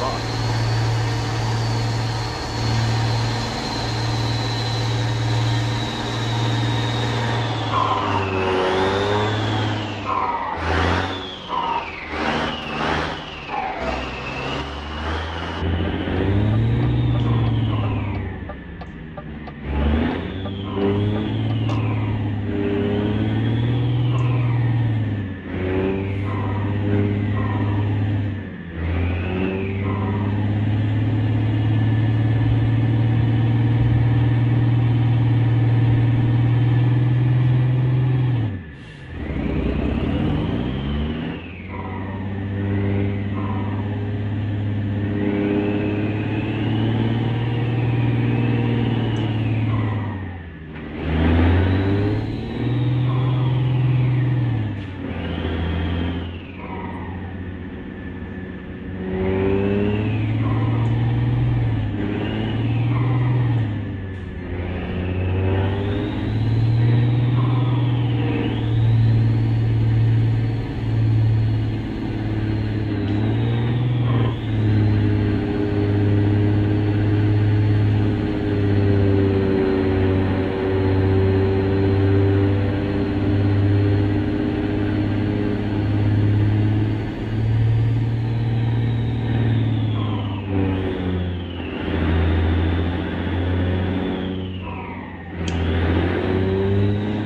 spot.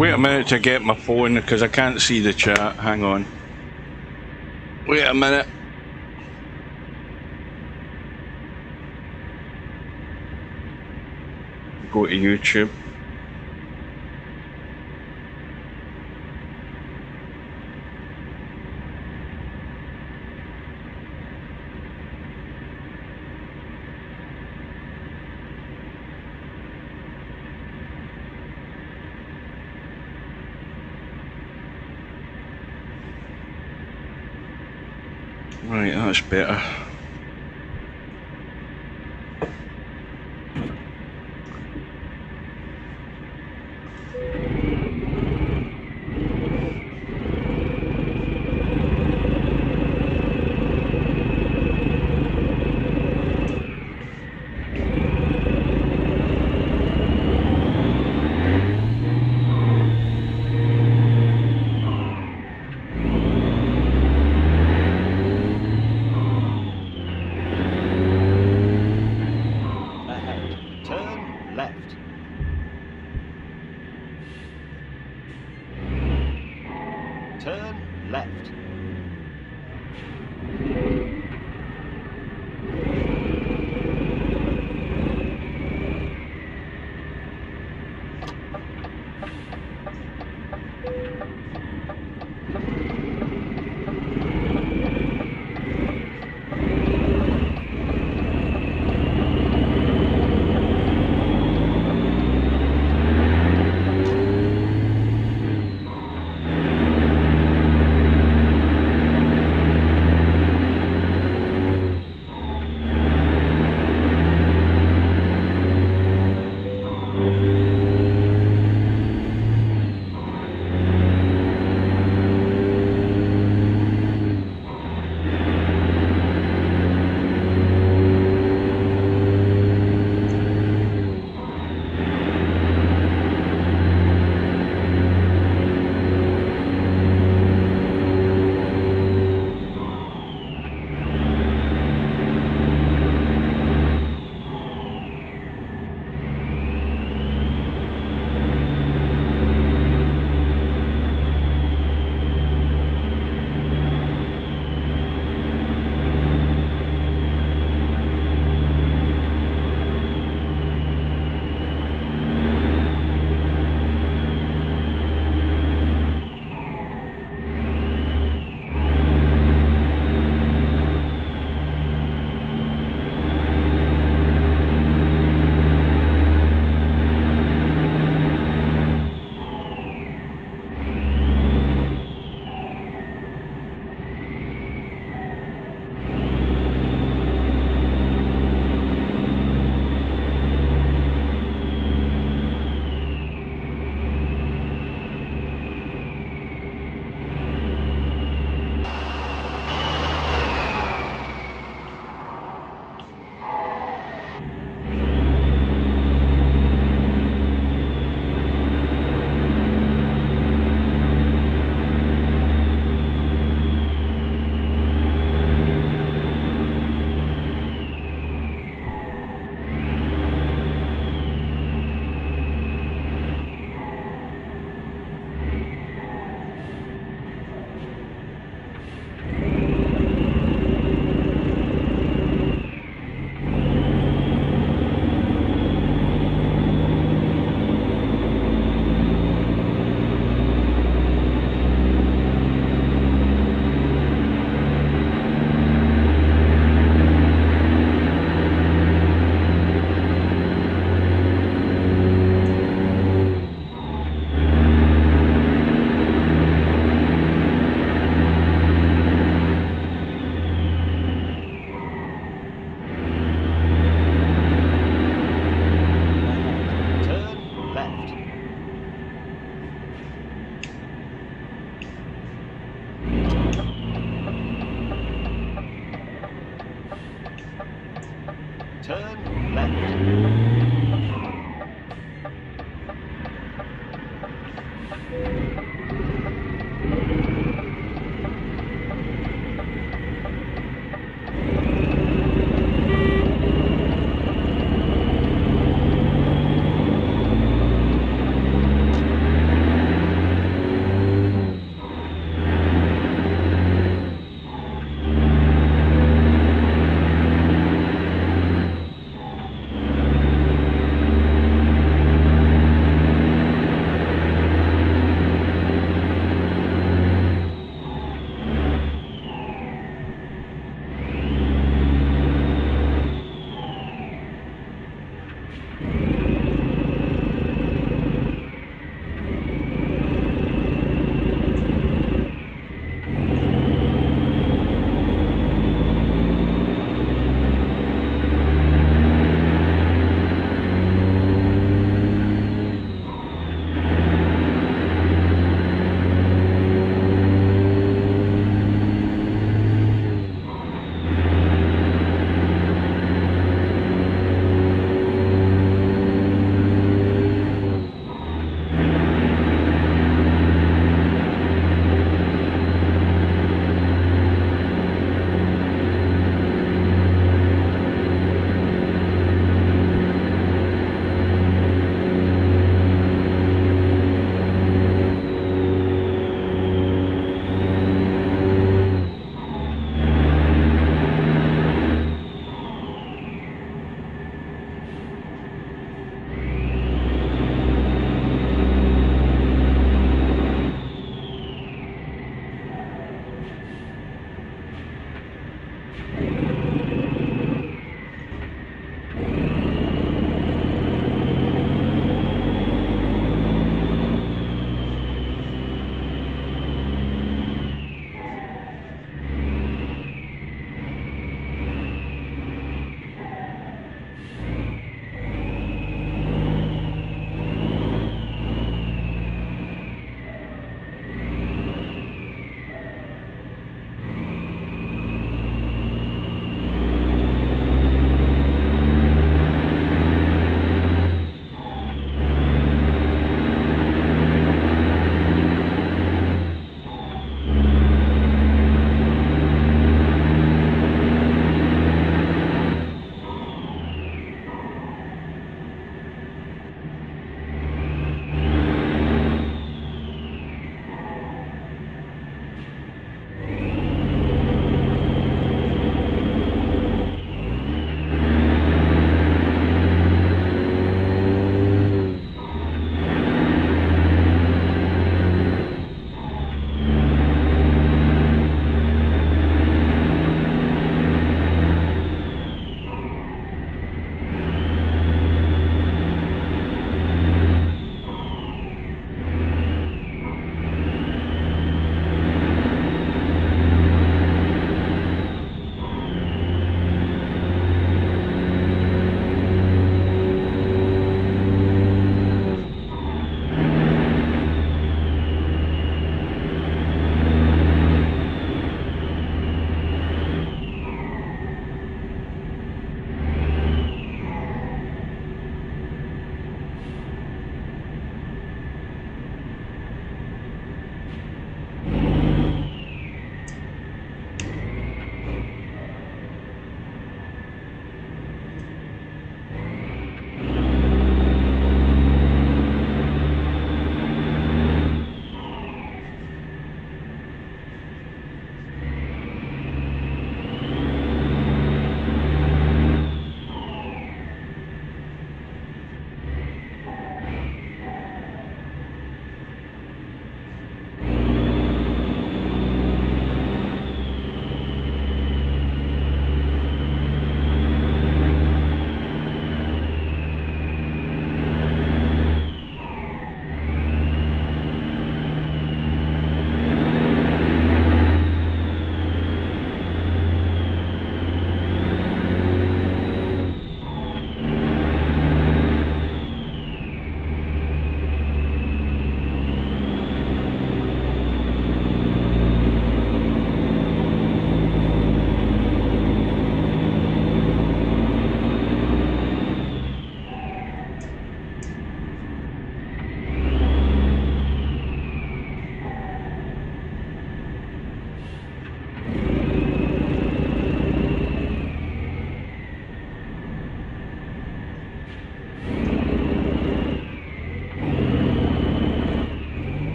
Wait a minute to get my phone because I can't see the chat. Hang on. Wait a minute. Go to YouTube. Right, that's better. Turn left.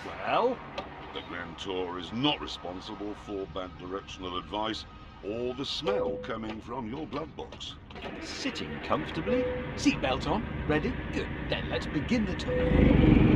Well? The Grand Tour is not responsible for bad directional advice or the smell coming from your glove box. Sitting comfortably, seatbelt on, ready? Good. Then let's begin the tour.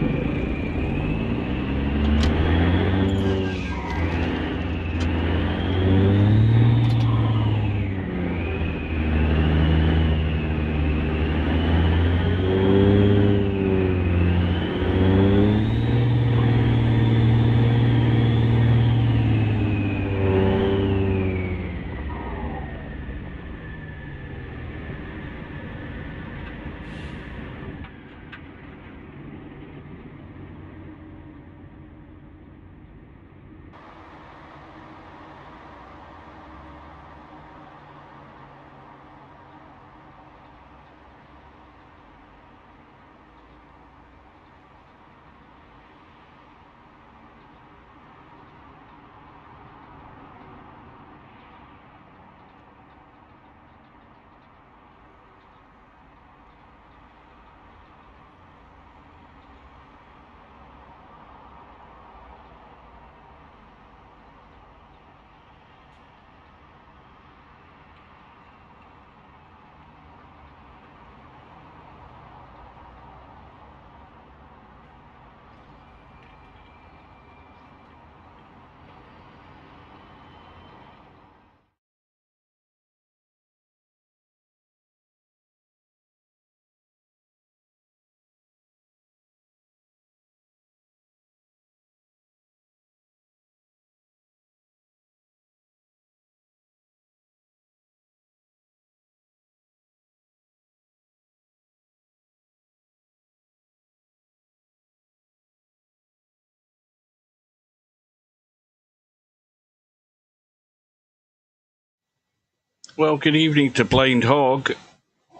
Well, good evening to Blind Hog.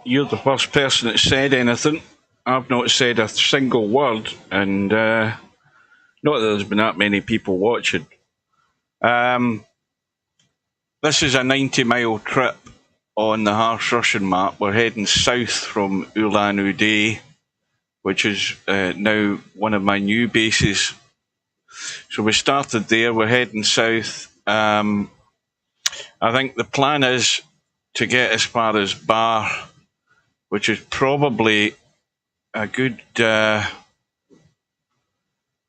You're the first person that said anything. I've not said a single word, and not that there's been that many people watching. This is a 90-mile trip on the harsh Russian map. We're heading south from Ulan-Ude, which is now one of my new bases. So we started there, we're heading south. I think the plan is to get as far as Bar, which is probably a good, well,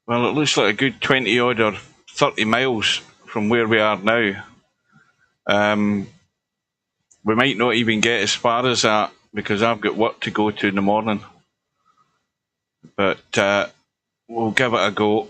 it looks like a good 20 odd or 30 miles from where we are now. We might not even get as far as that because I've got work to go to in the morning. But we'll give it a go.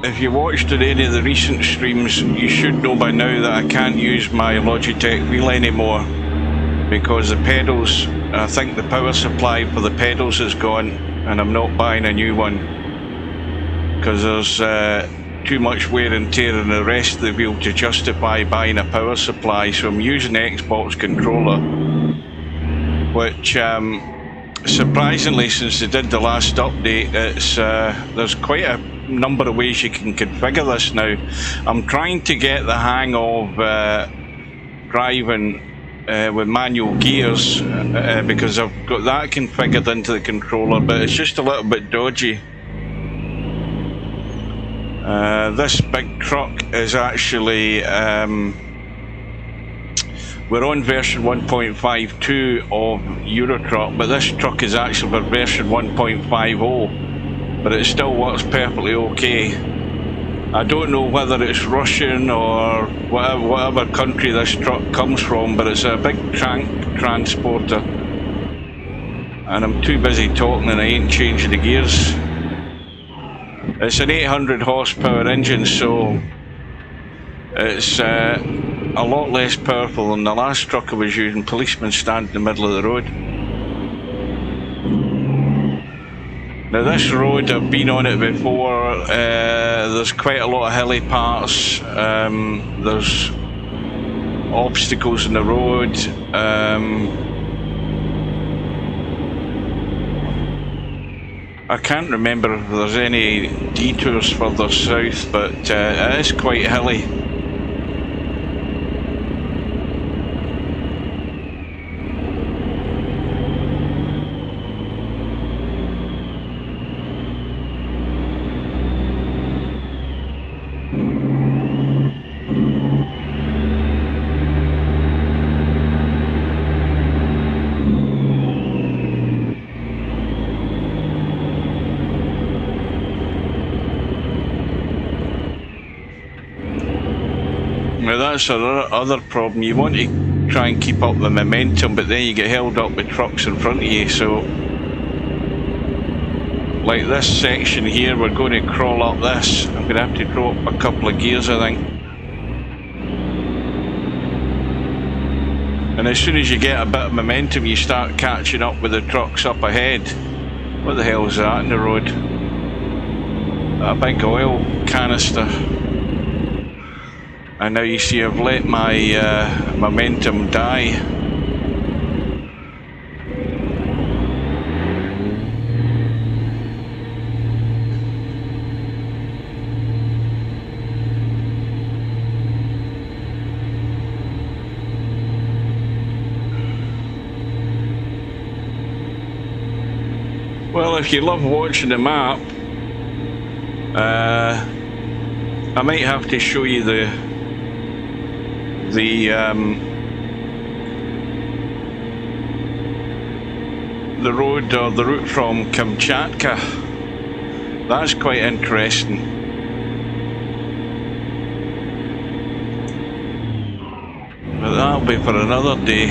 If you watched any of the recent streams, you should know by now that I can't use my Logitech wheel anymore because the pedals, I think the power supply for the pedals is gone and I'm not buying a new one because there's too much wear and tear in the rest of the wheel to justify buying a power supply. So I'm using the Xbox controller, which surprisingly, since they did the last update, it's there's quite a number of ways you can configure this now. I'm trying to get the hang of driving with manual gears because I've got that configured into the controller, but it's just a little bit dodgy. This big truck is actually We're on version 1.52 of Eurotruck, but this truck is actually for version 1.50, but it still works perfectly okay. I don't know whether it's Russian or whatever country this truck comes from, but it's a big transporter. And I'm too busy talking and I ain't changing the gears. It's an 800 horsepower engine, so it's a lot less powerful than the last truck I was using. Policemen stand in the middle of the road. Now this road, I've been on it before. There's quite a lot of hilly parts. There's obstacles in the road. I can't remember if there's any detours further south, but it is quite hilly. Now that's another problem. You want to try and keep up the momentum, but then you get held up with trucks in front of you. So like this section here, we're going to crawl up this. I'm going to have to throw up a couple of gears, I think. And as soon as you get a bit of momentum, you start catching up with the trucks up ahead. What the hell is that in the road? A big oil canister. And now you see I've let my momentum die. Well, if you love watching the map, I might have to show you the road or the route from Kamchatka. That's quite interesting. But that'll be for another day.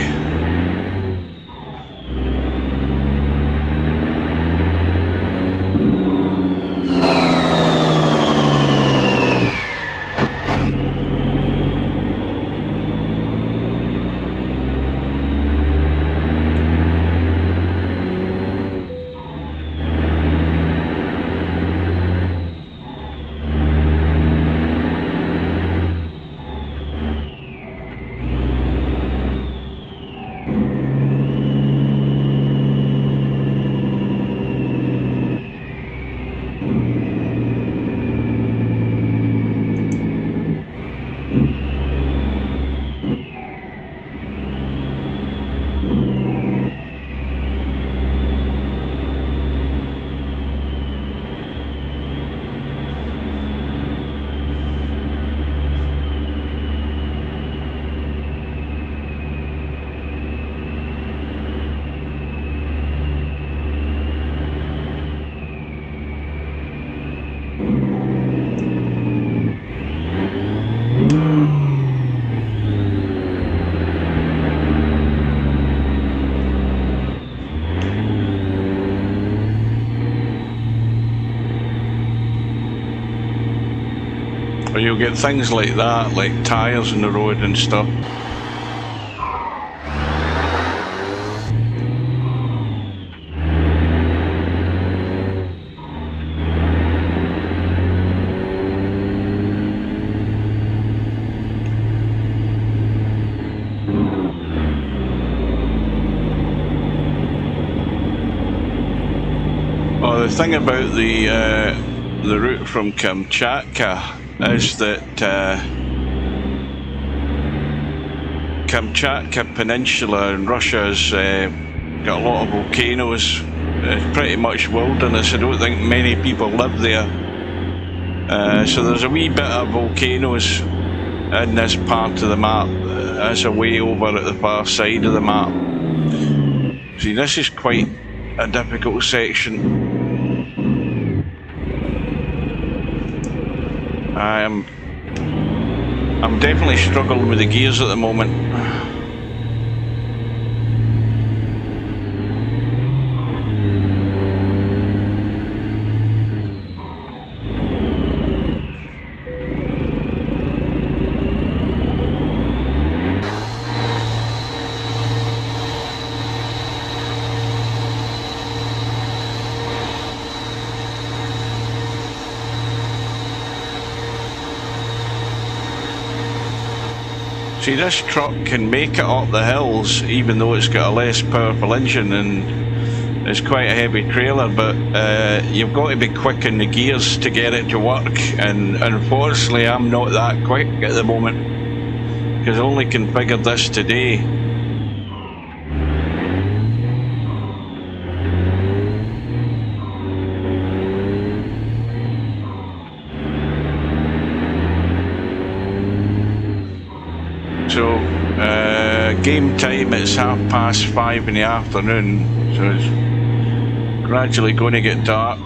Or you'll get things like that, like tyres in the road and stuff. Oh, the thing about the route from Kamchatka is that Kamchatka Peninsula in Russia has got a lot of volcanoes. It's pretty much wilderness. I don't think many people live there. So there's a wee bit of volcanoes in this part of the map. That's away over at the far side of the map. See, this is quite a difficult section. I'm definitely struggling with the gears at the moment. See, this truck can make it up the hills even though it's got a less powerful engine and it's quite a heavy trailer, but you've got to be quick in the gears to get it to work, and unfortunately I'm not that quick at the moment because I only configured this today. So game time, it's 5:30 in the afternoon, so it's gradually going to get dark.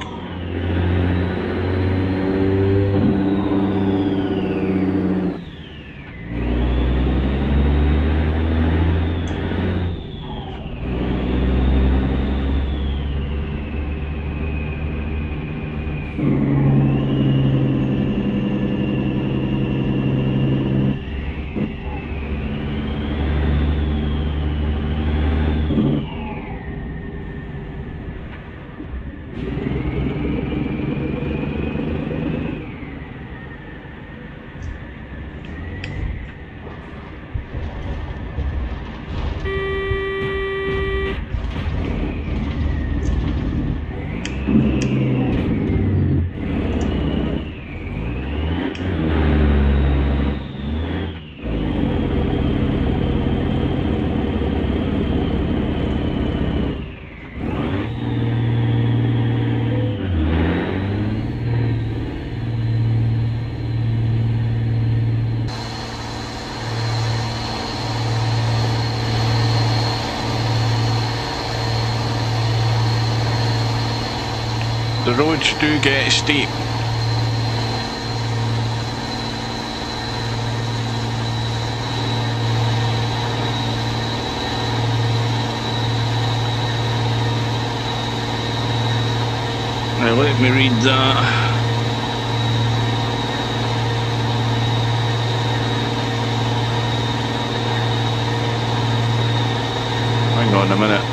The roads do get steep. Now let me read that. Hang on a minute.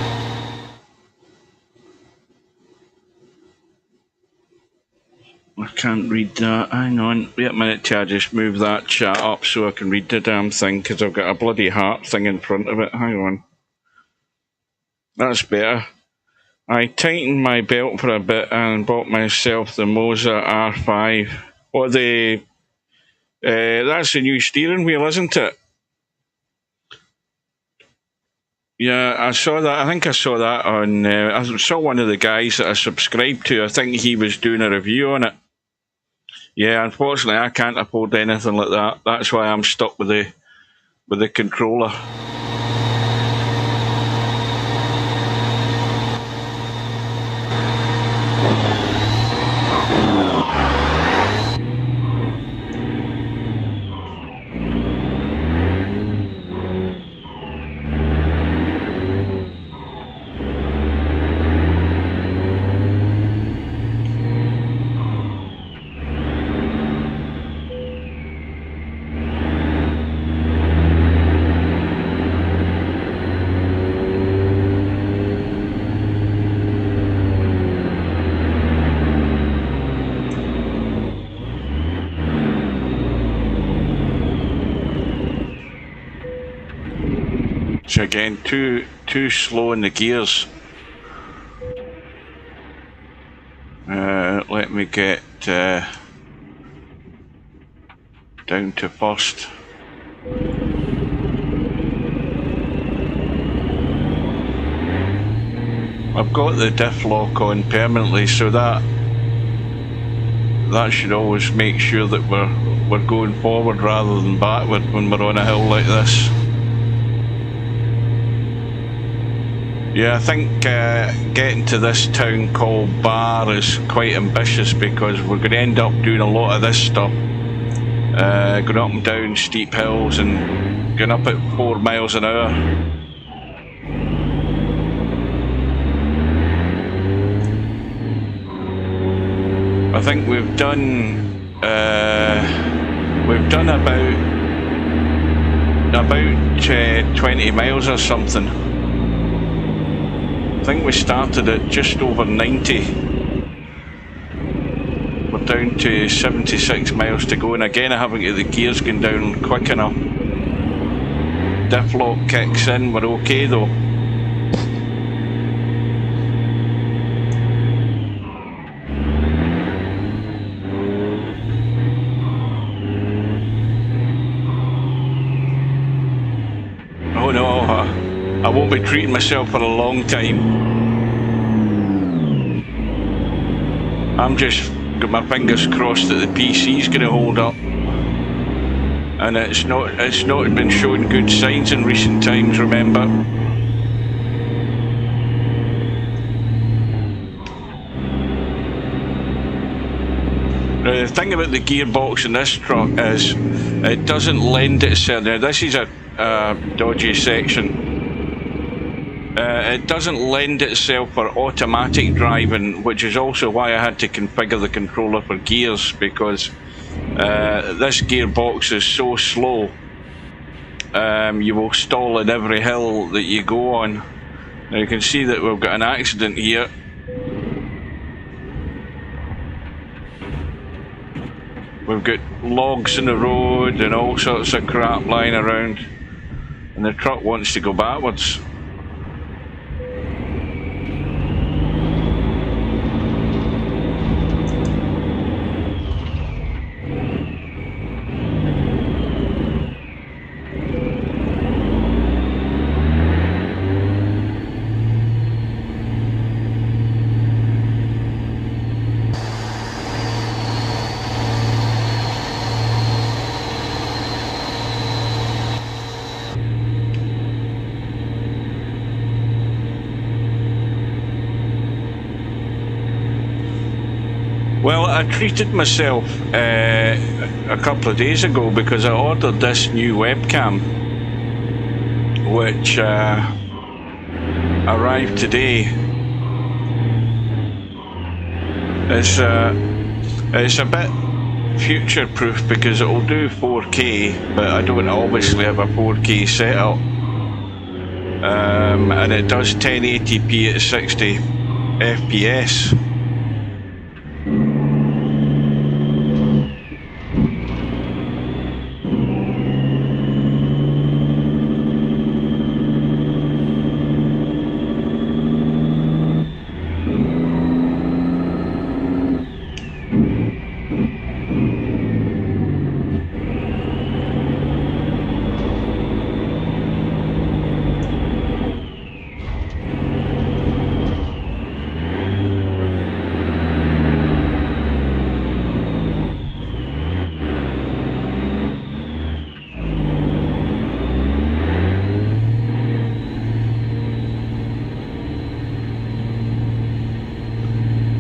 I can't read that. Hang on. Wait a minute till I just move that chat up so I can read the damn thing, because I've got a bloody heart thing in front of it. Hang on. That's better. I tightened my belt for a bit and bought myself the Moza R5. Or the... that's the new steering wheel, isn't it? Yeah, I saw that. I think I saw that on... I saw one of the guys that I subscribed to. I think he was doing a review on it. Yeah, unfortunately I can't afford anything like that. That's why I'm stuck with the controller. So again, too slow in the gears. Let me get down to first. I've got the diff lock on permanently, so that that should always make sure that we're going forward rather than backward when we're on a hill like this. Yeah, I think getting to this town called Bar is quite ambitious because we're going to end up doing a lot of this stuff. Going up and down steep hills and going up at 4 miles an hour. I think we've done about 20 miles or something. I think we started at just over 90. We're down to 76 miles to go, and again I haven't got the gears going down quick enough. Diff lock kicks in, we're okay though. Oh no, I won't be treating myself for a long time. I'm just got my fingers crossed that the PC's going to hold up, and it's not been showing good signs in recent times, remember. Now, the thing about the gearbox in this truck is it doesn't lend itself. Now this is a dodgy section. It doesn't lend itself for automatic driving, which is also why I had to configure the controller for gears, because this gearbox is so slow. You will stall in every hill that you go on. Now you can see that we've got an accident here. We've got logs in the road and all sorts of crap lying around, and the truck wants to go backwards. Well, I treated myself a couple of days ago because I ordered this new webcam, which arrived today. It's a bit future-proof because it will do 4K, but I don't obviously have a 4K setup, and it does 1080p at 60 FPS.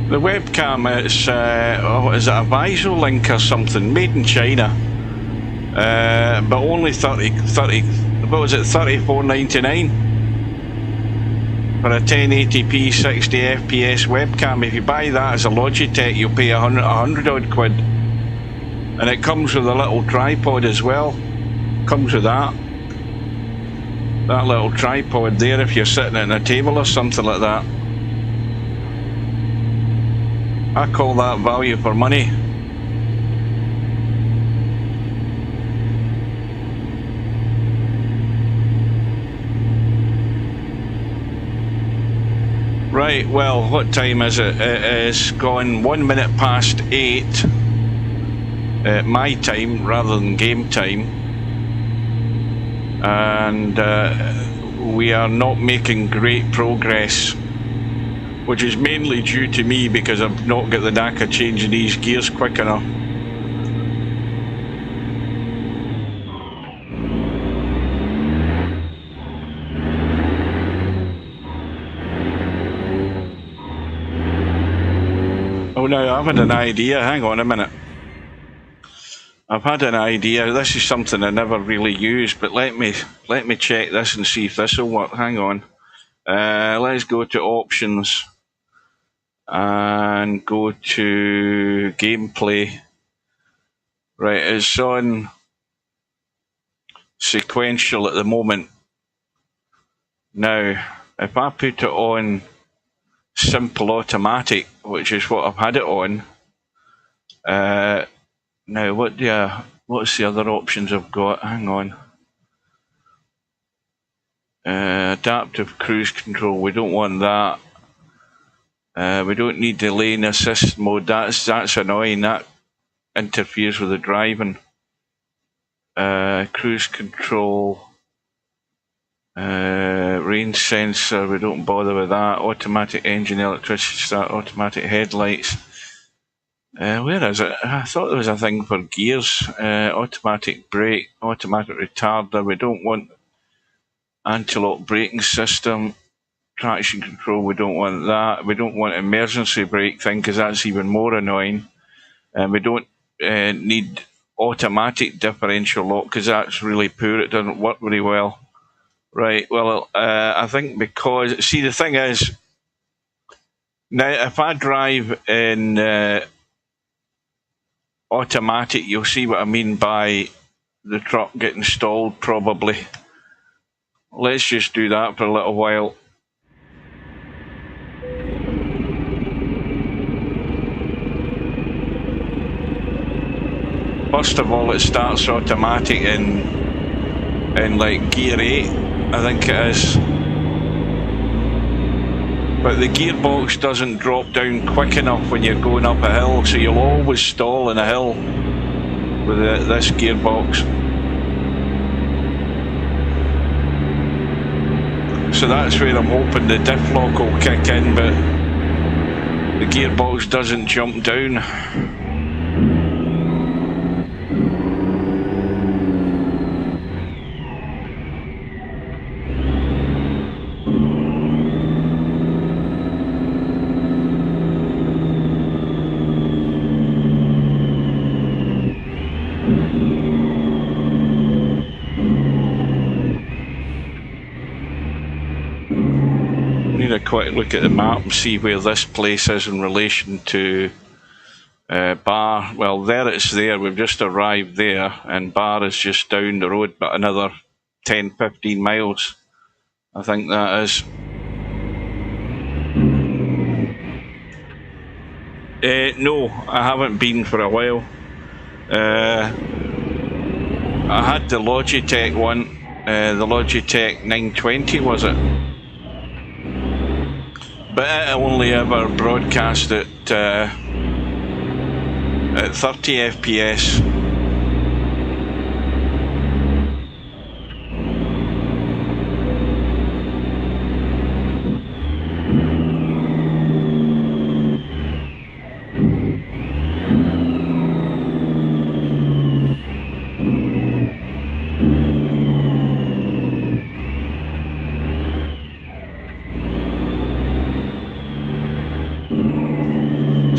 The webcam is, is it a Visolink or something, made in China, but only 34.99 for a 1080p 60 FPS webcam. If you buy that as a Logitech, you'll pay 100 odd quid, and it comes with a little tripod as well. Comes with that little tripod there if you're sitting at a table or something like that. I call that value for money. Right, well, what time is it? It is gone 1 minute past 8 my time rather than game time, and we are not making great progress which is mainly due to me because I've not got the knack of changing these gears quick enough. Oh, now I've had an idea. Hang on a minute. I've had an idea. This is something I never really used, but let me check this and see if this will work. Hang on. Let's go to options and go to gameplay. Right, it's on sequential at the moment. Now, if I put it on simple automatic, which is what I've had it on, now what's the other options I've got? Hang on. Adaptive cruise control, we don't want that. We don't need the lane assist mode. That's annoying. That interferes with the driving. Cruise control, range sensor, we don't bother with that. Automatic engine, electricity start, automatic headlights. Where is it? I thought there was a thing for gears. Automatic brake, automatic retarder. We don't want anti-lock braking system. Traction control, we don't want that. We don't want emergency brake thing because that's even more annoying. And we don't need automatic differential lock because that's really poor. It doesn't work very well. Right, well, I think because, see, the thing is, now if I drive in automatic, you'll see what I mean by the truck getting stalled probably. Let's just do that for a little while. First of all, it starts automatic in like gear 8, I think it is. But the gearbox doesn't drop down quick enough when you're going up a hill, so you'll always stall in a hill with this gearbox. So that's where I'm hoping the diff lock will kick in, but the gearbox doesn't jump down. A quick look at the map and see where this place is in relation to Bar. Well, there it's there. We've just arrived there, and Bar is just down the road, but another 10-15 miles, I think that is. No, I haven't been for a while. I had the Logitech one, the Logitech 920 was it? But it only ever broadcast at 30 FPS.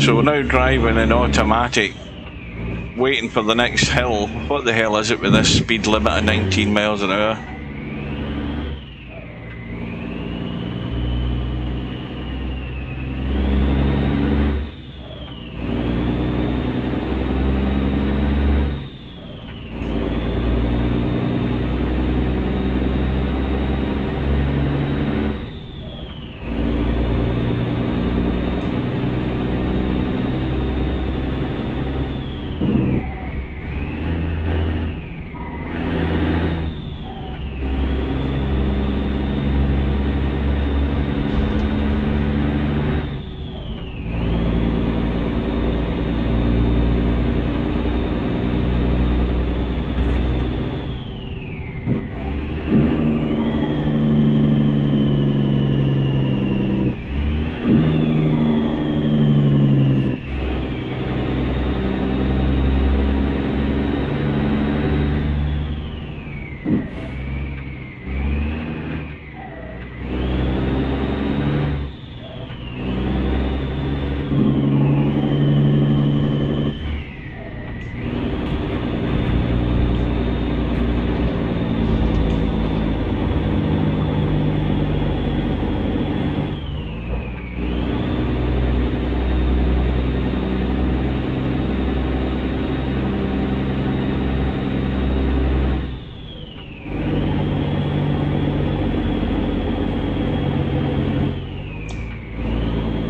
So we're now driving in automatic, waiting for the next hill. What the hell is it with this speed limit of 19 miles an hour?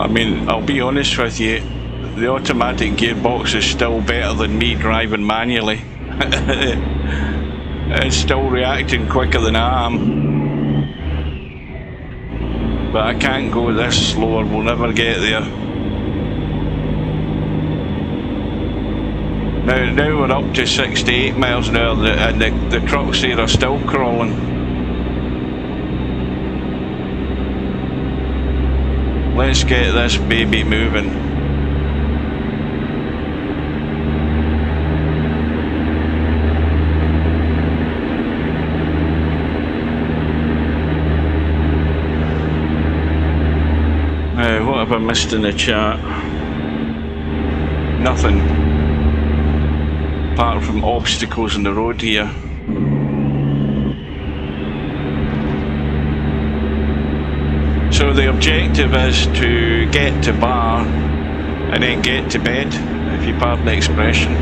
I mean, I'll be honest with you, the automatic gearbox is still better than me driving manually. It's still reacting quicker than I am. But I can't go this slower, we'll never get there. Now we're up to 68 miles an hour and the trucks here are still crawling. Let's get this baby moving. Now, what have I missed in the chat? Nothing. Apart from obstacles in the road here. So the objective is to get to bar and then get to bed, if you pardon the expression.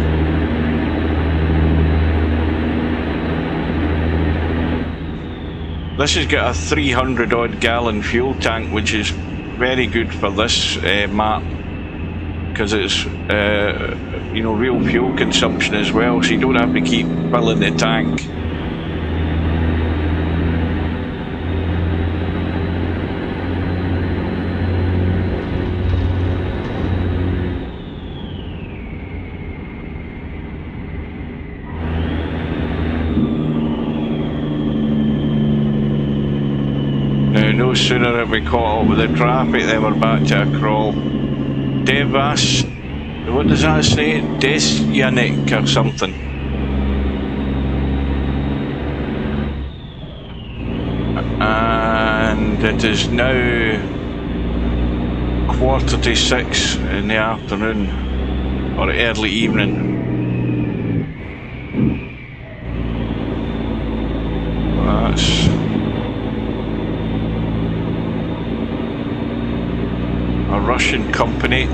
This has got a 300 odd gallon fuel tank, which is very good for this map, because it's you know, real fuel consumption as well, so you don't have to keep filling the tank. No sooner have we caught up with the traffic than we're back to a crawl. Devas, what does that say? Desyanik or something. And it is now 5:45 in the afternoon, or early evening. That's a Russian company.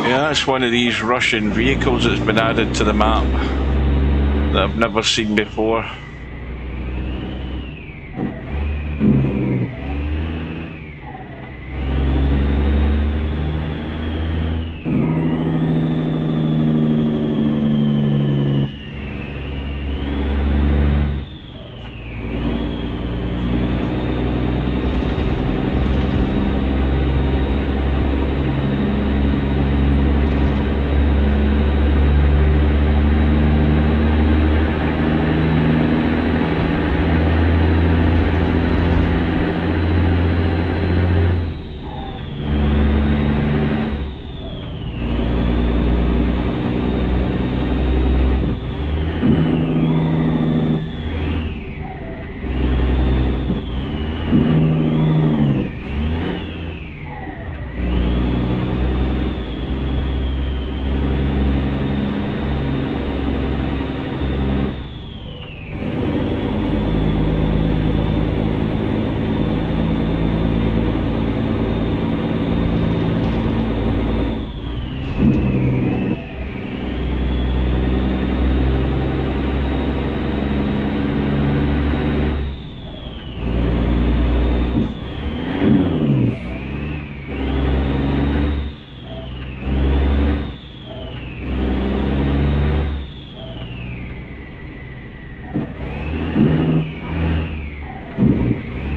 Yeah, that's one of these Russian vehicles that's been added to the map that I've never seen before.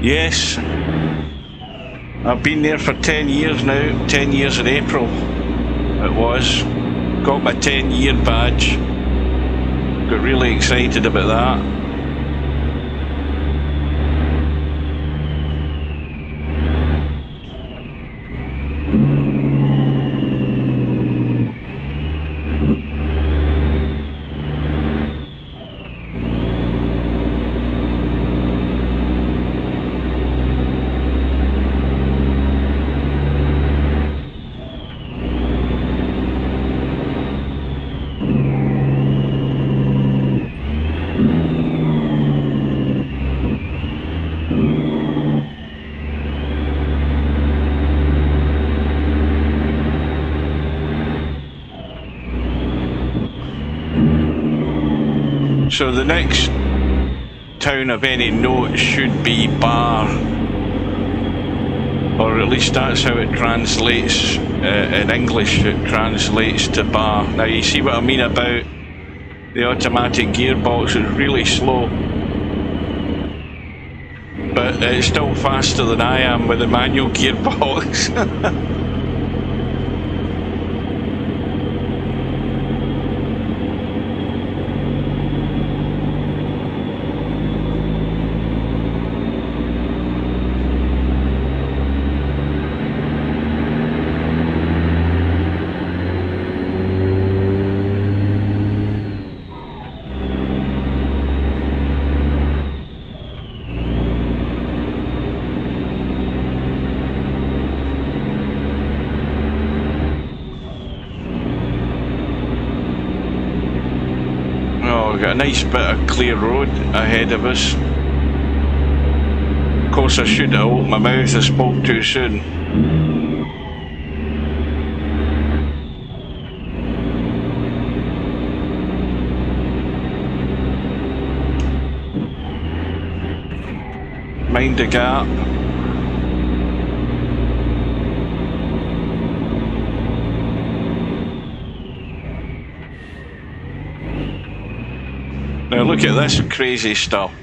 Yes, I've been there for 10 years now, 10 years in April it was. Got my 10-year badge, got really excited about that. So the next town of any note should be bar, or at least that's how it translates in English. It translates to bar. Now you see what I mean about the automatic gearbox is really slow, but it's still faster than I am with the manual gearbox. Got a nice bit of clear road ahead of us. Of course, I shouldn't have opened my mouth, I spoke too soon. Mind the gap. Now look at this crazy stuff.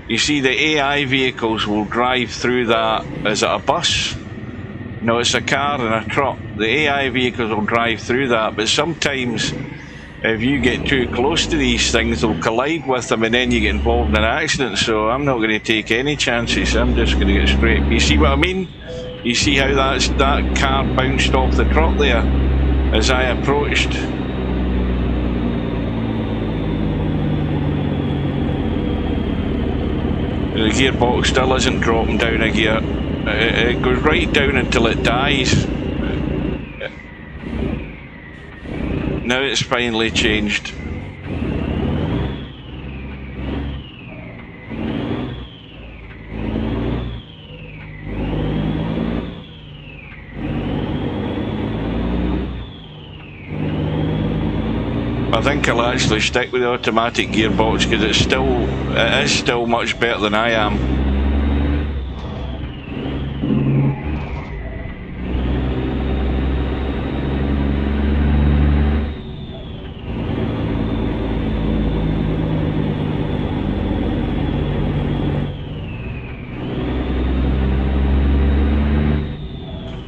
You see the AI vehicles will drive through that. Is it a bus? No, it's a car and a truck. The AI vehicles will drive through that, but sometimes if you get too close to these things, they'll collide with them and then you get involved in an accident. So I'm not going to take any chances. I'm just going to get straight. You see what I mean? You see how that car bounced off the truck there as I approached? The gearbox still isn't dropping down a gear. It goes right down until it dies. Now it's finally changed. I think I'll actually stick with the automatic gearbox because it is still much better than I am.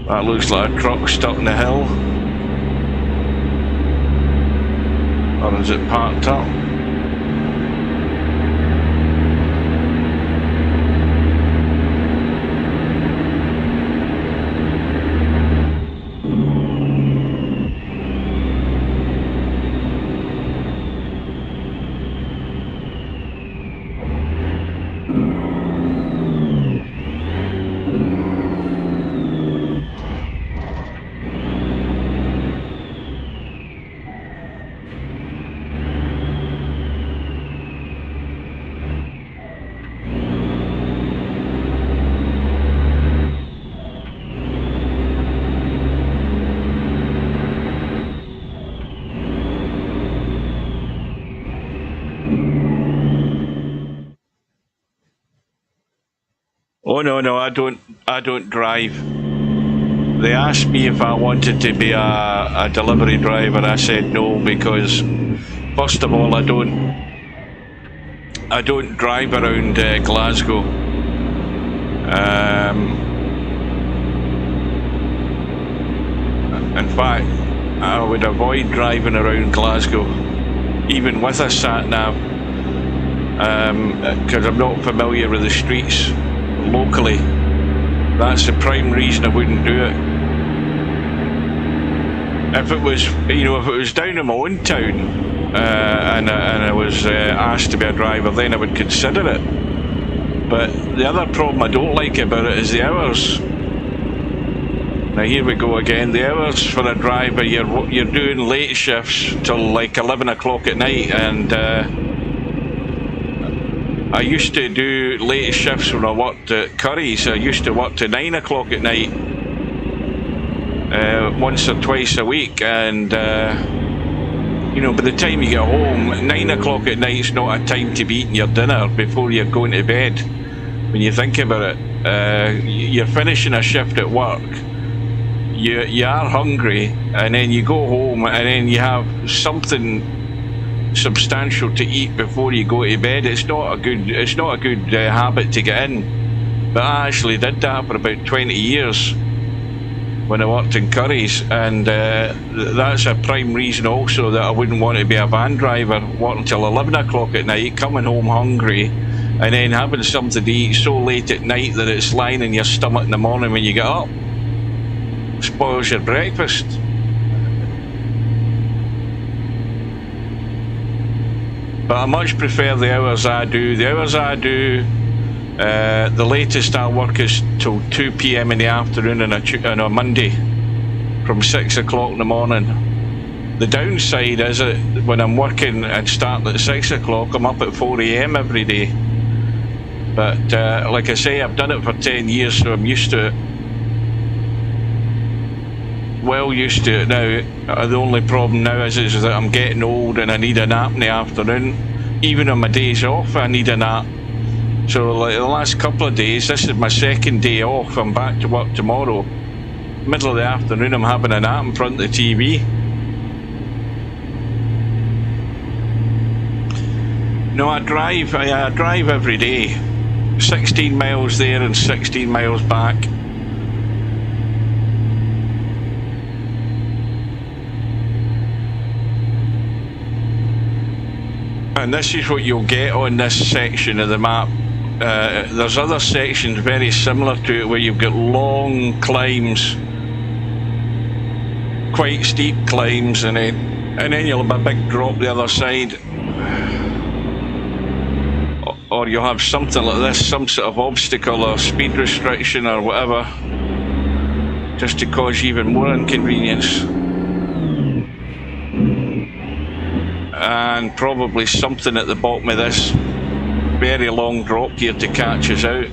That looks like a truck stuck in the hill. Or is it parked up? Oh no, I don't drive. They asked me if I wanted to be a delivery driver. I said no because, first of all, I don't drive around Glasgow. In fact, I would avoid driving around Glasgow, even with a sat nav, because I'm not familiar with the streets locally. That's the prime reason I wouldn't do it. If it was, if it was down in my own town and I was asked to be a driver, then I would consider it. But the other problem I don't like about it is the hours. Now here we go again. The hours for a driver, you're doing late shifts till like 11 o'clock at night, and I used to do late shifts when I worked at Curry's. I used to work to 9 o'clock at night, once or twice a week, and You know, by the time you get home, 9 o'clock at night is not a time to be eating your dinner before you're going to bed. When you think about it, you're finishing a shift at work, you are hungry, and then you go home and then you have something substantial to eat before you go to bed. It's not a good habit to get in. But I actually did that for about 20 years when I worked in Curry's, and that's a prime reason also that I wouldn't want to be a van driver, working till 11 o'clock at night, coming home hungry, and then having something to eat so late at night that it's lying in your stomach in the morning when you get up. Spoils your breakfast. But I much prefer the hours I do. The hours I do, the latest I work is till 2 PM in the afternoon on a Monday, from 6 o'clock in the morning. The downside is that when I'm working and starting at 6 o'clock, I'm up at 4 AM every day. But like I say, I've done it for 10 years, so I'm used to it. Well used to it now. The only problem now is that I'm getting old and I need a nap in the afternoon. Even on my days off, I need a nap. So like the last couple of days, this is my second day off. I'm back to work tomorrow. Middle of the afternoon, I'm having a nap in front of the TV. No, I drive every day. 16 miles there and 16 miles back. And this is what you'll get on this section of the map. There's other sections very similar to it where you've got long climbs, quite steep climbs, and then you'll have a big drop the other side. Or you'll have something like this, some sort of obstacle or speed restriction or whatever, just to cause you even more inconvenience. And probably something at the bottom of this very long drop here to catch us out,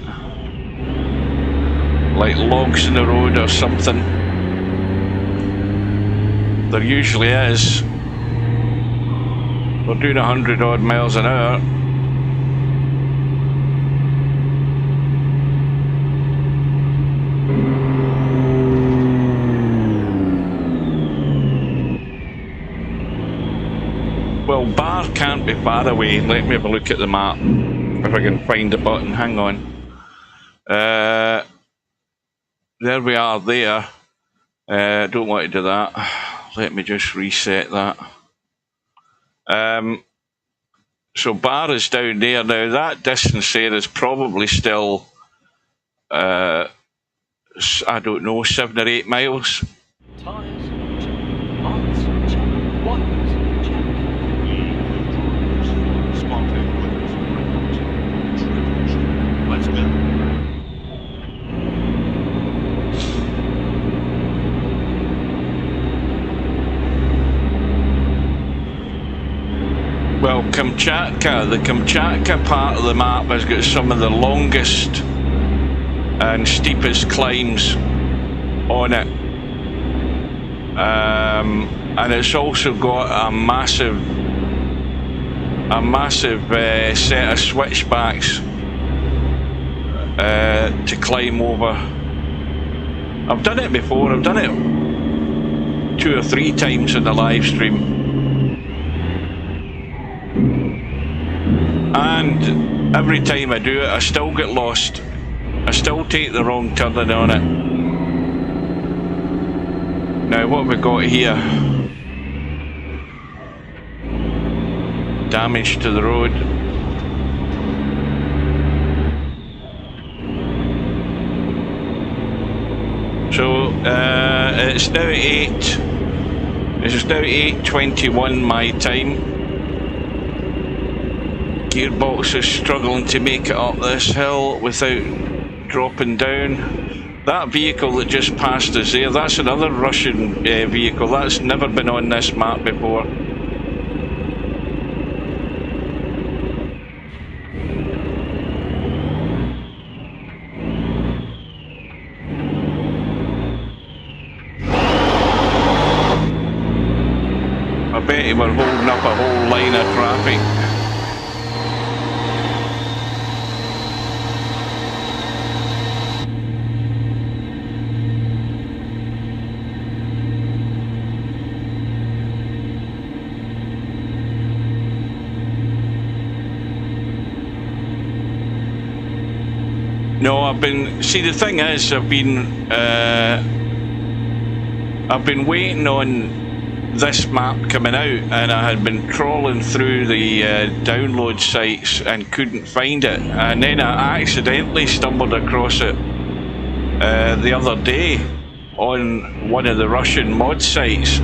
like logs in the road or something. There usually is. We're doing 100 odd miles an hour. Well, Bar can't be far away. Let me have a look at the map, if I can find the button. Hang on. There we are there. Don't want to do that. Let me just reset that. So Bar is down there. Now that distance there is probably still, I don't know, 7 or 8 miles. Tires, check. Parts, check. Wipers, check. Let's go. Well, Kamchatka, the Kamchatka part of the map has got some of the longest and steepest climbs on it. And it's also got a massive set of switchbacks to climb over. I've done it before. I've done it 2 or 3 times in the live stream, and every time I do it, I still get lost. I still take the wrong turning on it. Now, what have we got here? Damage to the road. So it's now 8:21 my time. Gearbox is struggling to make it up this hill without dropping down. That vehicle that just passed us there, that's another Russian vehicle. That's never been on this map before. already were holding up a whole line of traffic. No, see, the thing is, I've been waiting on this map coming out, and I had been trawling through the download sites and couldn't find it, and then I accidentally stumbled across it the other day on one of the Russian mod sites.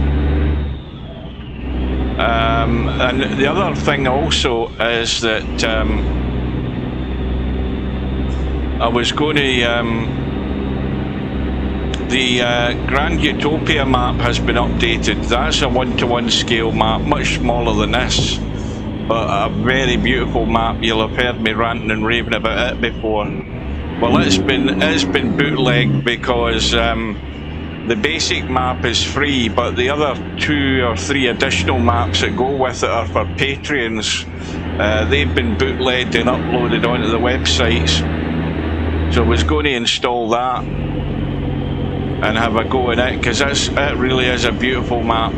And the other thing also is that I was going to, the Grand Utopia map has been updated. That's a 1-to-1 scale map, much smaller than this, but a very beautiful map. You'll have heard me ranting and raving about it before. Well, it's been bootlegged because the basic map is free, but the other 2 or 3 additional maps that go with it are for Patreons. They've been bootlegged and uploaded onto the websites. So I was going to install that and have a go at it, because it really is a beautiful map.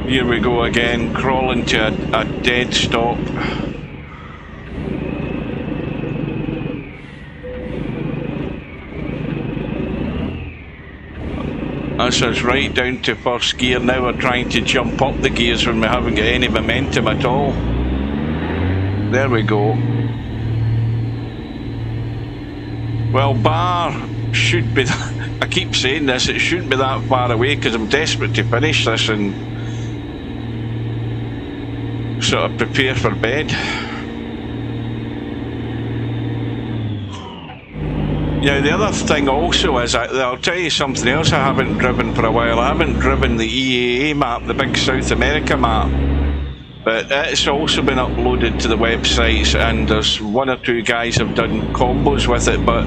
Here we go again, crawling to a dead stop. That's us right down to first gear. Now we're trying to jump up the gears when we haven't got any momentum at all. There we go. Well, Bar should be, I keep saying this, it shouldn't be that far away, because I'm desperate to finish this and sort of prepare for bed. Now, the other thing also is, I'll tell you something else I haven't driven for a while. I haven't driven the EAA map, the big South America map, but it's also been uploaded to the websites, and there's 1 or 2 guys have done combos with it. But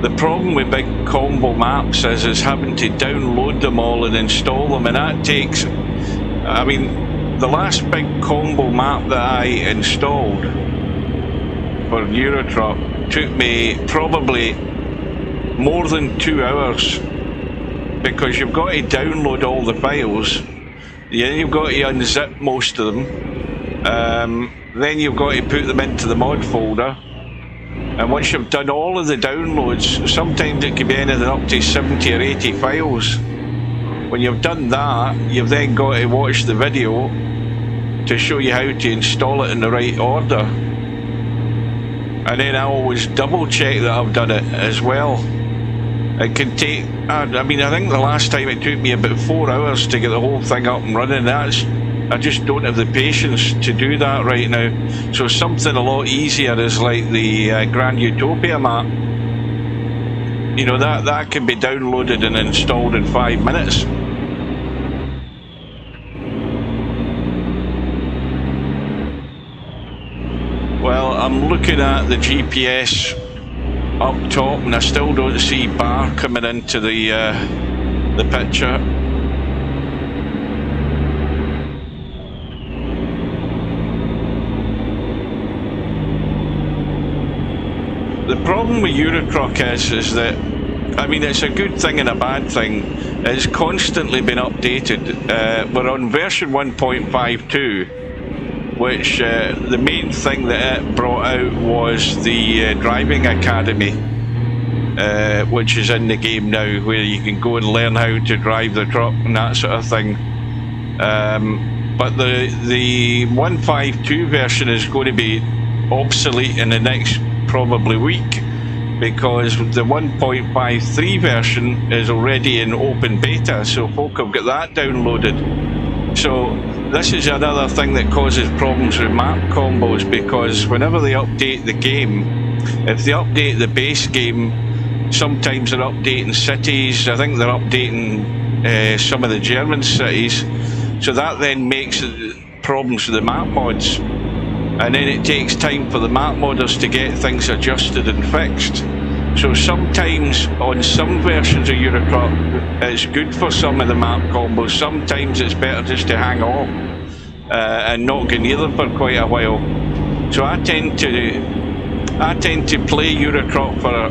the problem with big combo maps is having to download them all and install them, and that takes, I mean, the last big combo map that I installed for Eurotruck took me probably more than 2 hours, because you've got to download all the files, then you've got to unzip most of them, then you've got to put them into the mod folder, and once you've done all of the downloads, sometimes it can be anything up to 70 or 80 files. When you've done that, you've then got to watch the video to show you how to install it in the right order, and then I always double check that I've done it as well. It can take, I mean, I think the last time it took me about 4 hours to get the whole thing up and running. I just don't have the patience to do that right now. So something a lot easier is like the Grand Utopia map. You know, that can be downloaded and installed in 5 minutes. Well, I'm looking at the GPS up top, and I still don't see Bar coming into the picture. The problem with Eurotruck is that, I mean, it's a good thing and a bad thing. It's constantly been updated. We're on version 1.52, which the main thing that it brought out was the driving academy, which is in the game now, where you can go and learn how to drive the truck and that sort of thing. But the 1.52 version is going to be obsolete in the next probably week, because the 1.53 version is already in open beta, so folk have got that downloaded. So this is another thing that causes problems with map combos, because whenever they update the game, if they update the base game, sometimes they're updating cities. I think they're updating some of the German cities, so that then makes problems with the map mods, and then it takes time for the map modders to get things adjusted and fixed. So sometimes on some versions of Eurotruck it's good for some of the map combos. Sometimes it's better just to hang off and not get near them for quite a while. So I tend to play Eurotruck for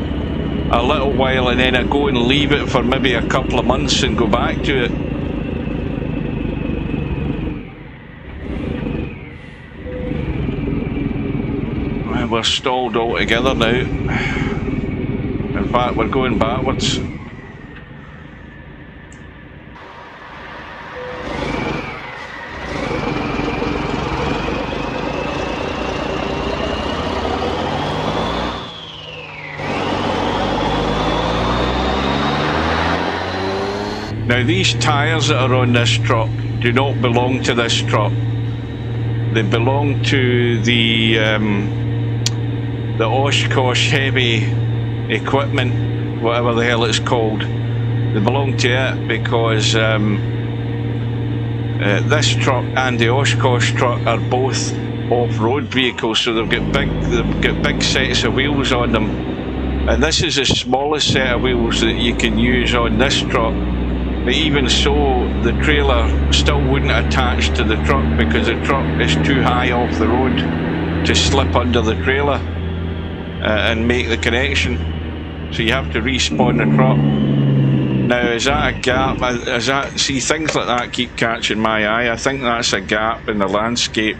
a little while, and then I go and leave it for maybe a couple of months and go back to it. And we're stalled altogether now. In fact, we're going backwards. Now these tyres that are on this truck do not belong to this truck. They belong to the Oshkosh heavy equipment, whatever the hell it's called. They belong to it because this truck and the Oshkosh truck are both off-road vehicles, so they've got big sets of wheels on them. And this is the smallest set of wheels that you can use on this truck. But even so, the trailer still wouldn't attach to the truck because the truck is too high off the road to slip under the trailer and make the connection. So you have to respawn the truck. Now, is that a gap? See, things like that keep catching my eye. I think that's a gap in the landscape.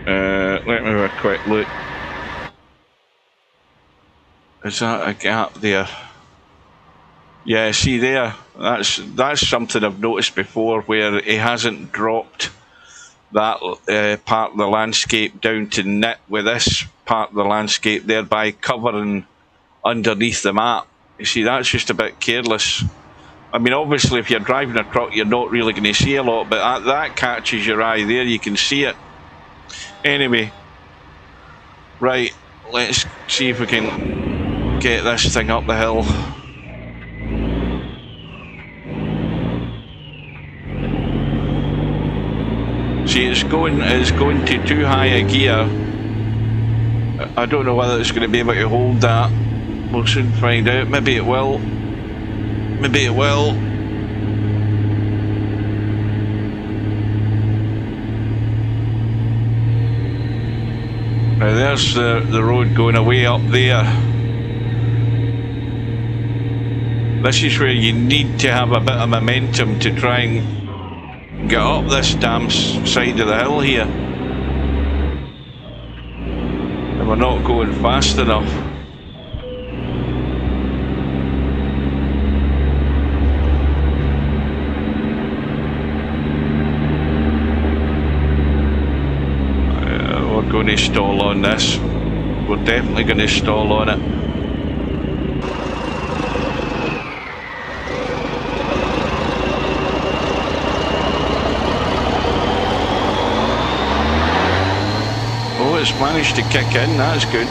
Let me have a quick look. Is that a gap there? Yeah, see there, that's something I've noticed before, where he hasn't dropped that part of the landscape down to knit with this part of the landscape, thereby covering underneath the map. You see, that's just a bit careless. I mean, obviously if you're driving a truck you're not really going to see a lot, but that catches your eye there, you can see it. Anyway, right, let's see if we can get this thing up the hill. See, it's going to too high a gear. I don't know whether it's going to be able to hold that. We'll soon find out. Maybe it will. Maybe it will. Now there's the road going away up there. This is where you need to have a bit of momentum to try and get up this damn side of the hill here. And we're not going fast enough. We're going to stall on this. We're definitely going to stall on it. It's managed to kick in, that's good.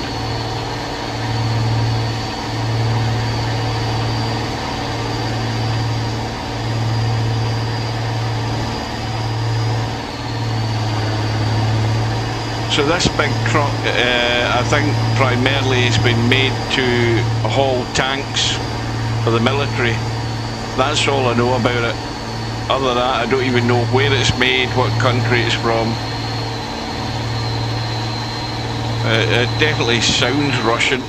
So this big truck, I think primarily has been made to haul tanks for the military. That's all I know about it. Other than that, I don't even know where it's made, what country it's from. It definitely sounds Russian.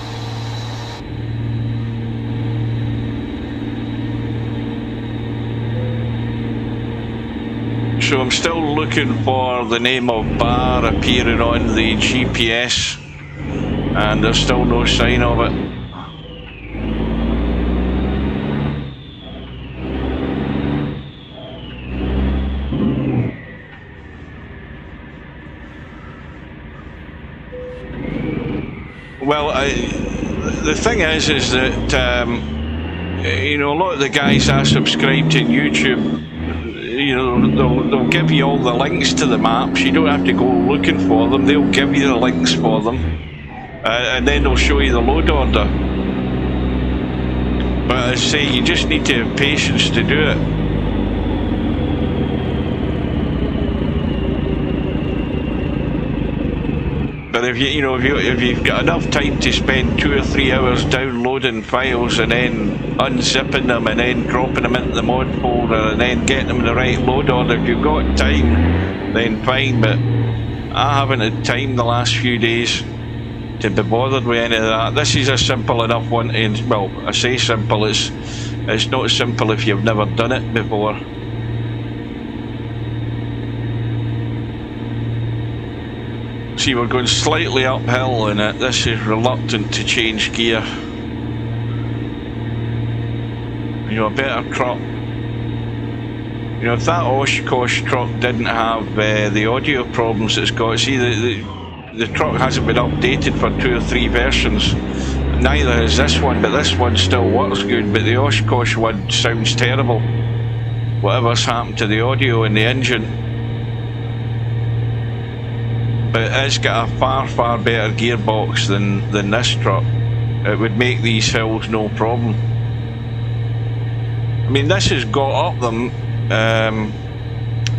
So I'm still looking for the name of bar appearing on the GPS, and there's still no sign of it. Well, the thing is that you know, a lot of the guys I subscribe to YouTube, you know, they'll give you all the links to the maps. You don't have to go looking for them. They'll give you the links for them, and then they'll show you the load order. But I say, you just need to have patience to do it. But if if you've got enough time to spend 2 or 3 hours downloading files and then unzipping them and then dropping them into the mod folder and then getting them in the right load order, if you've got time, then fine. But I haven't had time the last few days to be bothered with any of that. This is a simple enough one, and well, I say simple. It's not simple if you've never done it before. See, we're going slightly uphill in it. This is reluctant to change gear. A better truck. If that Oshkosh truck didn't have the audio problems it's got, see, the truck hasn't been updated for 2 or 3 versions. Neither has this one, but this one still works good. But the Oshkosh one sounds terrible. Whatever's happened to the audio in the engine. But it's got a far better gearbox than this truck. It would make these hills no problem. I mean, this has got up them.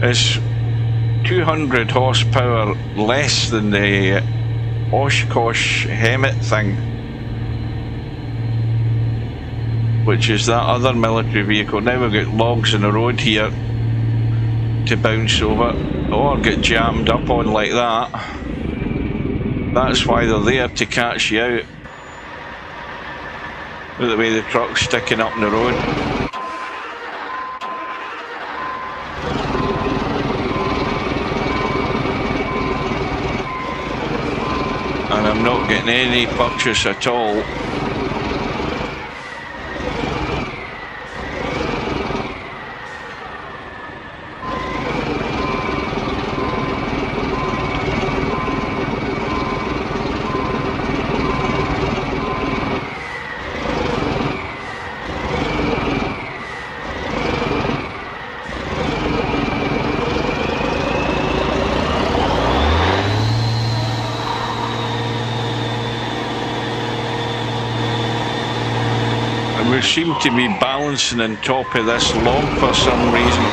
It's 200 horsepower less than the Oshkosh Hemet thing, which is that other military vehicle. Now we've got logs in the road here to bounce over or get jammed up on like that. That's why they're there, to catch you out. Look at the way the truck's sticking up in the road. And I'm not getting any purchase at all. We seem to be balancing on top of this log for some reason.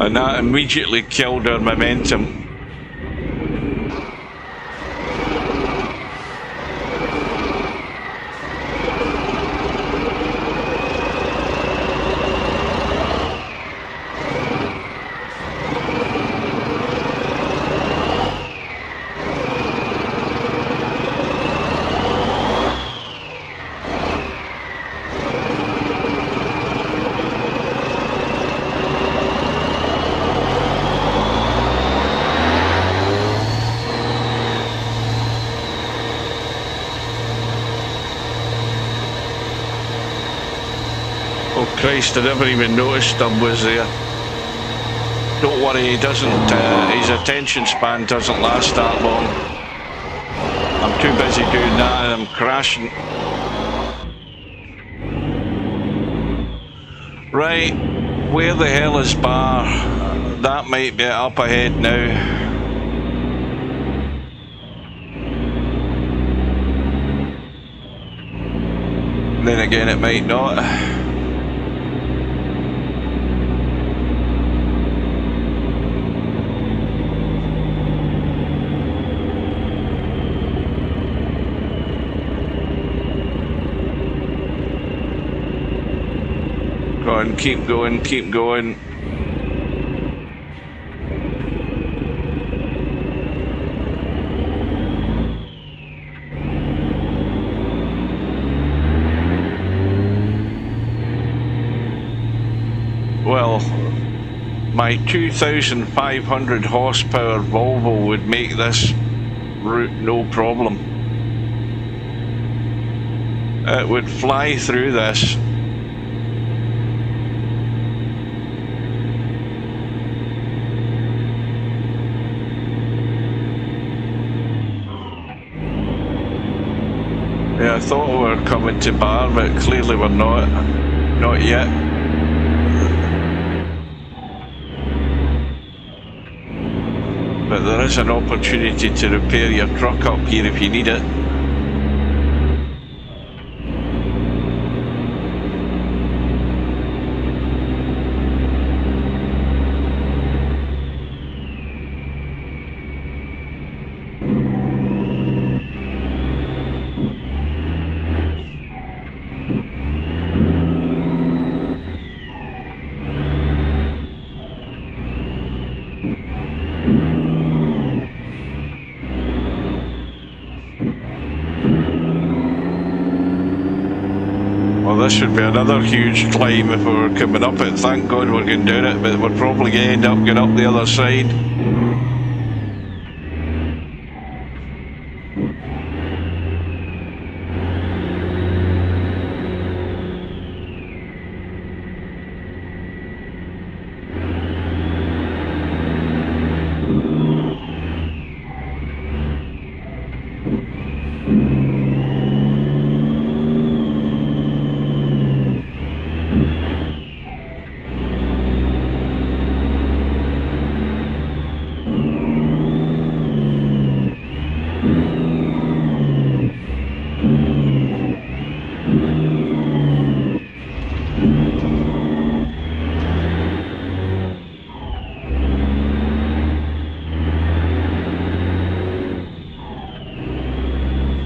And that immediately killed our momentum. Christ, I never even noticed Dub was there. Don't worry, he doesn't, his attention span doesn't last that long. I'm too busy doing that and I'm crashing. Right, where the hell is Bar? That might be up ahead now. Then again, it might not. Keep going, keep going. Well, my 2,500 horsepower Volvo would make this route no problem. It would fly through this. I thought we were coming to Bar, but clearly we're not. Not yet. But there is an opportunity to repair your truck up here if you need it. This should be another huge climb if we were coming up it. Thank God we're going down it, but we're probably going to end up going up the other side.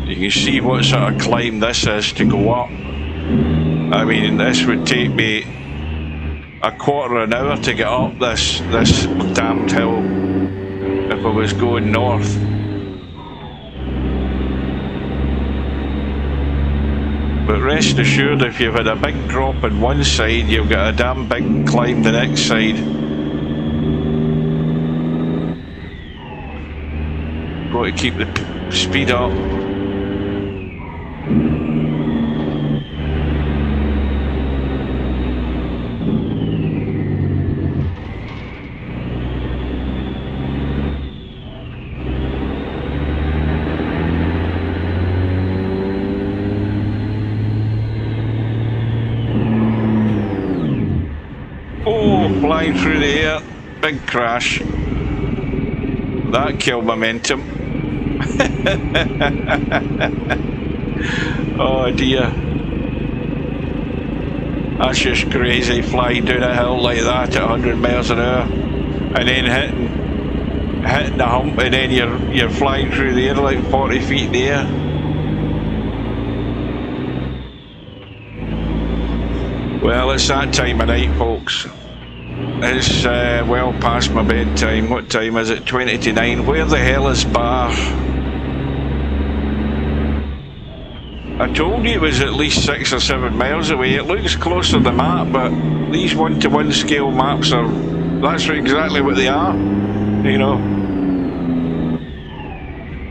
You see what sort of climb this is to go up. I mean, this would take me a quarter of an hour to get up this damned hill if I was going north. But rest assured, if you've had a big drop on one side, you've got a damn big climb the next side. Got to keep the speed up. Flying through the air, big crash. That killed momentum. Oh dear. That's just crazy, flying down a hill like that at 100 miles an hour and then hitting the hump, and then you're flying through the air like 40 feet in the air. Well, it's that time of night, folks. It's well past my bedtime. What time is it? 20 to 9. Where the hell is Bar? I told you it was at least 6 or 7 miles away. It looks closer than the map, but these 1-to-1 scale maps that's exactly what they are. You know,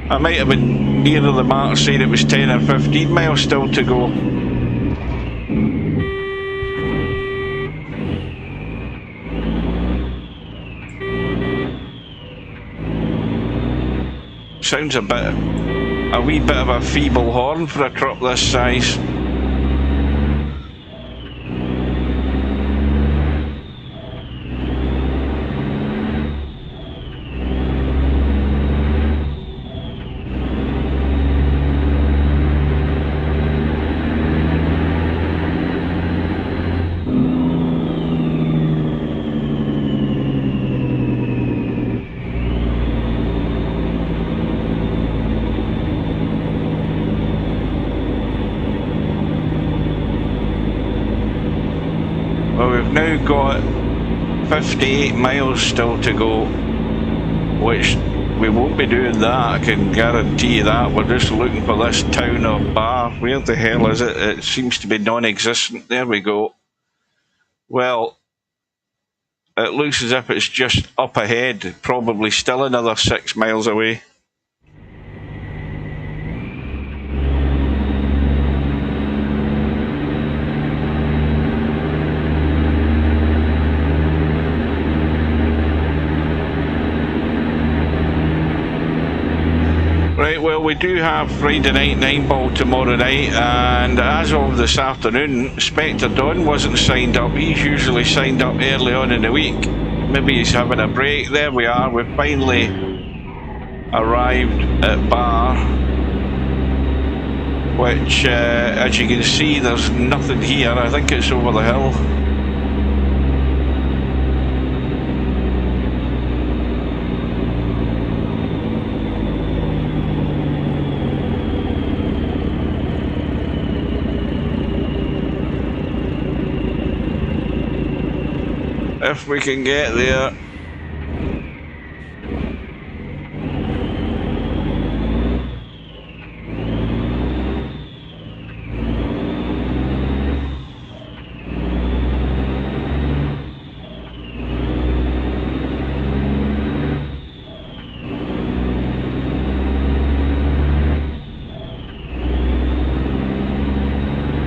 I might have been nearer the map saying it was 10 or 15 miles still to go. Sounds a wee bit of a feeble horn for a truck this size. Now got 58 miles still to go, which we won't be doing that, I can guarantee you that. We're just looking for this town of Bar. Where the hell is it? It seems to be non-existent. There we go. Well, it looks as if it's just up ahead, probably still another 6 miles away. Right, Right, well, we do have Friday night 9-ball tomorrow night, and as of this afternoon, Spectre Don wasn't signed up. He's usually signed up early on in the week. Maybe he's having a break. There we are. We've finally arrived at Bar, which, as you can see, there's nothing here. I think it's over the hill. If we can get there.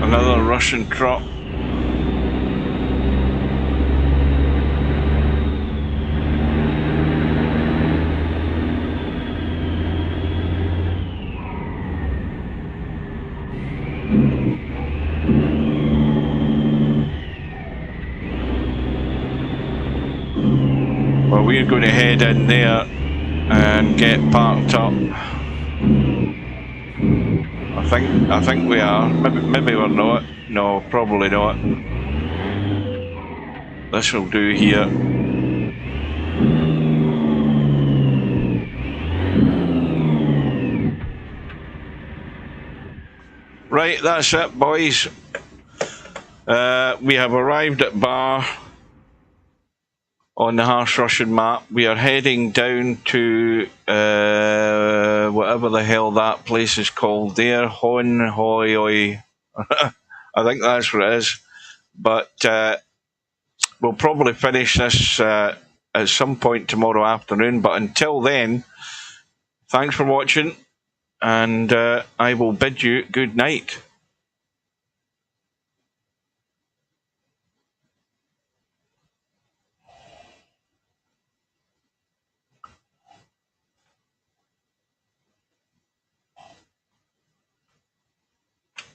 Another Russian truck. Well, we're going to head in there and get parked up. I think we are. Maybe we're not. No, probably not. This will do here. Right, that's it, boys. We have arrived at Bar on the harsh Russian map. We are heading down to whatever the hell that place is called there. Hon Hoi Oi. I think that's what it is. But we'll probably finish this at some point tomorrow afternoon. But until then, thanks for watching, and I will bid you good night.